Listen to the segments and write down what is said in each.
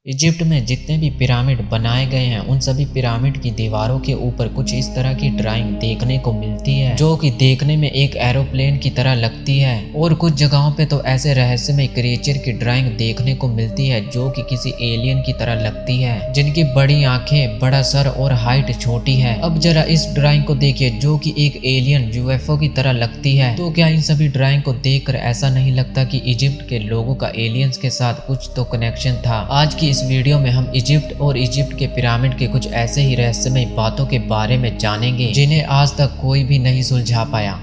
Egypt में जितने भी पिरामिड बनाए गए हैं उन सभी पिरामिड की दीवारों के ऊपर कुछ इस तरह की ड्राइंग देखने को मिलती है जो कि देखने में एक एरोप्लेन की तरह लगती है। और कुछ जगहों पे तो ऐसे रहस्यमय क्रिएचर की ड्राइंग देखने को मिलती है जो कि किसी एलियन की तरह लगती है, जिनकी बड़ी आंखें, बड़ा सर और हाइट छोटी है। अब जरा इस ड्राइंग को देखिए जो कि एक एलियन यूएफओ की तरह लगती है। तो क्या इन सभी ड्राइंग को देखकर ऐसा नहीं लगता कि इजिप्ट के लोगों का एलियंस के साथ कुछ तो कनेक्शन था? आज की इस वीडियो में हम इजिप्ट और इजिप्ट के पिरामिड के कुछ ऐसे ही रहस्यमय बातों के बारे में जानेंगे जिन्हें आज तक कोई भी नहीं सुलझा पाया।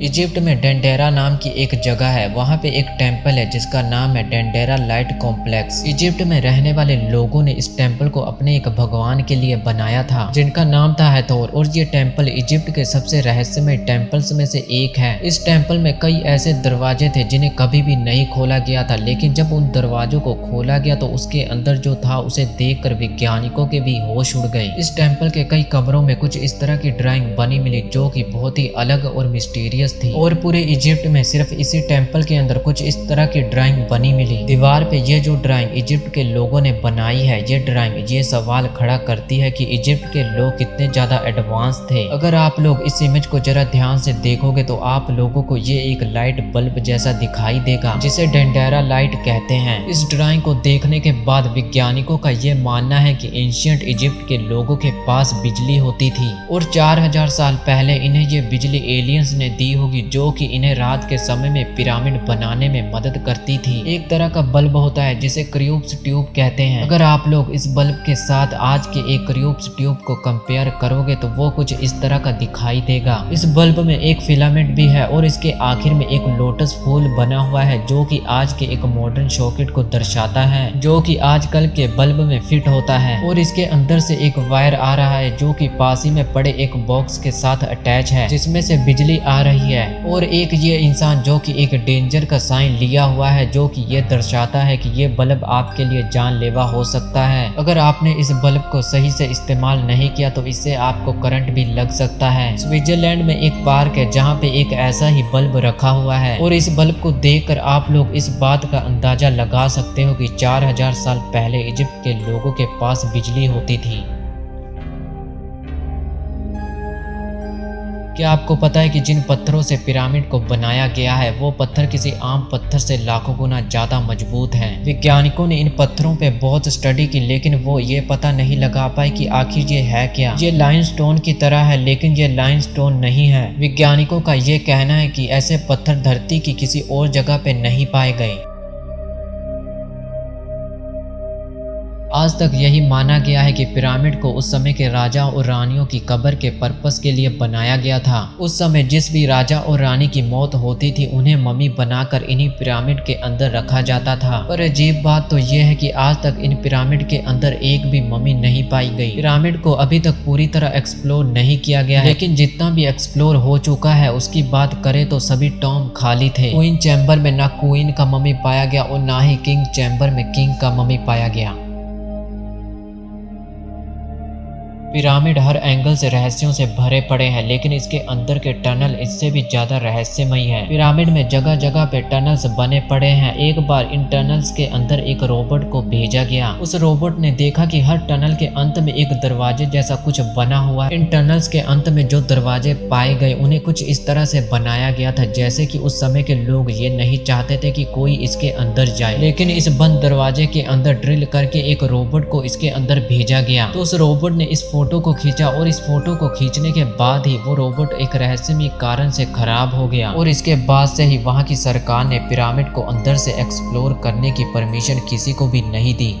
इजिप्ट में डेंडेरा नाम की एक जगह है। वहाँ पे एक टेम्पल है जिसका नाम है डेंडेरा लाइट कॉम्प्लेक्स। इजिप्ट में रहने वाले लोगों ने इस टेम्पल को अपने एक भगवान के लिए बनाया था जिनका नाम था हैथोर। और ये टेम्पल इजिप्ट के सबसे रहस्यमय टेम्पल्स में से एक है। इस टेम्पल में कई ऐसे दरवाजे थे जिन्हें कभी भी नहीं खोला गया था, लेकिन जब उन दरवाजों को खोला गया तो उसके अंदर जो था उसे देखकर वैज्ञानिकों के भी होश उड़ गए। इस टेम्पल के कई कमरों में कुछ इस तरह की ड्राइंग बनी मिली जो कि बहुत ही अलग और मिस्टीरियस थी। और पूरे इजिप्ट में सिर्फ इसी टेम्पल के अंदर कुछ इस तरह की ड्राइंग बनी मिली। दीवार पे ये जो ड्राइंग इजिप्ट के लोगों ने बनाई है, ये ड्राइंग ये सवाल खड़ा करती है कि इजिप्ट के लोग कितने ज्यादा एडवांस थे। अगर आप लोग इस इमेज को जरा ध्यान से देखोगे तो आप लोगों को ये एक लाइट बल्ब जैसा दिखाई देगा जिसे डेंडेरा लाइट कहते हैं। इस ड्राइंग को देखने के बाद वैज्ञानिकों का ये मानना है कि एंशिएंट इजिप्ट के लोगों के पास बिजली होती थी और 4000 साल पहले इन्हें ये बिजली एलियंस ने दी होगी जो कि इन्हें रात के समय में पिरामिड बनाने में मदद करती थी। एक तरह का बल्ब होता है जिसे क्रियोप्स ट्यूब कहते हैं। अगर आप लोग इस बल्ब के साथ आज के एक क्रियोप्स ट्यूब को कंपेयर करोगे तो वो कुछ इस तरह का दिखाई देगा। इस बल्ब में एक फिलामेंट भी है और इसके आखिर में एक लोटस फूल बना हुआ है जो कि आज के एक मॉडर्न सॉकेट को दर्शाता है जो कि आजकल के बल्ब में फिट होता है। और इसके अंदर से एक वायर आ रहा है जो कि पास ही में पड़े एक बॉक्स के साथ अटैच है जिसमें से बिजली आ रही है। और एक ये इंसान जो कि एक डेंजर का साइन लिया हुआ है जो कि ये दर्शाता है कि ये बल्ब आपके लिए जानलेवा हो सकता है। अगर आपने इस बल्ब को सही से इस्तेमाल नहीं किया तो इससे आपको करंट भी लग सकता है। स्विट्जरलैंड में एक पार्क है जहाँ पे एक ऐसा ही बल्ब रखा हुआ है और इस बल्ब को देखकर आप लोग इस बात का अंदाजा लगा सकते हो कि 4000 साल पहले इजिप्ट के लोगों के पास बिजली होती थी। क्या आपको पता है कि जिन पत्थरों से पिरामिड को बनाया गया है वो पत्थर किसी आम पत्थर से लाखों गुना ज्यादा मजबूत हैं। वैज्ञानिकों ने इन पत्थरों पे बहुत स्टडी की लेकिन वो ये पता नहीं लगा पाए कि आखिर ये है क्या। ये लाइमस्टोन की तरह है लेकिन ये लाइमस्टोन नहीं है। वैज्ञानिकों का ये कहना है कि ऐसे पत्थर धरती की किसी और जगह पे नहीं पाए गए। आज तक यही माना गया है कि पिरामिड को उस समय के राजा और रानियों की कब्र के पर्पस के लिए बनाया गया था। उस समय जिस भी राजा और रानी की मौत होती थी उन्हें मम्मी बनाकर इन्हीं पिरामिड के अंदर रखा जाता था। पर अजीब बात तो यह है कि आज तक इन पिरामिड के अंदर एक भी मम्मी नहीं पाई गई। पिरामिड को अभी तक पूरी तरह एक्सप्लोर नहीं किया गया है, लेकिन जितना भी एक्सप्लोर हो चुका है उसकी बात करें तो सभी टॉम खाली थे। क्वीन चैम्बर में ना क्वीन का मम्मी पाया गया और ना ही किंग चैम्बर में किंग का मम्मी पाया गया। पिरामिड हर एंगल से रहस्यों से भरे पड़े हैं लेकिन इसके अंदर के टनल इससे भी ज्यादा रहस्यमय हैं। पिरामिड में जगह जगह पे टनल्स बने पड़े हैं। एक बार इन टनल्स के अंदर एक रोबोट को भेजा गया। उस रोबोट ने देखा कि हर टनल के अंत में एक दरवाजे जैसा कुछ बना हुआ है। इन टनल्स के अंत में जो दरवाजे पाए गए उन्हें कुछ इस तरह से बनाया गया था जैसे कि उस समय के लोग ये नहीं चाहते थे कि कोई इसके अंदर जाए, लेकिन इस बंद दरवाजे के अंदर ड्रिल करके एक रोबोट को इसके अंदर भेजा गया। तो उस रोबोट ने इस फोटो को खींचा और इस फोटो को खींचने के बाद ही वो रोबोट एक रहस्यमय कारण से खराब हो गया और इसके बाद से ही वहां की सरकार ने पिरामिड को अंदर से एक्सप्लोर करने की परमिशन किसी को भी नहीं दी।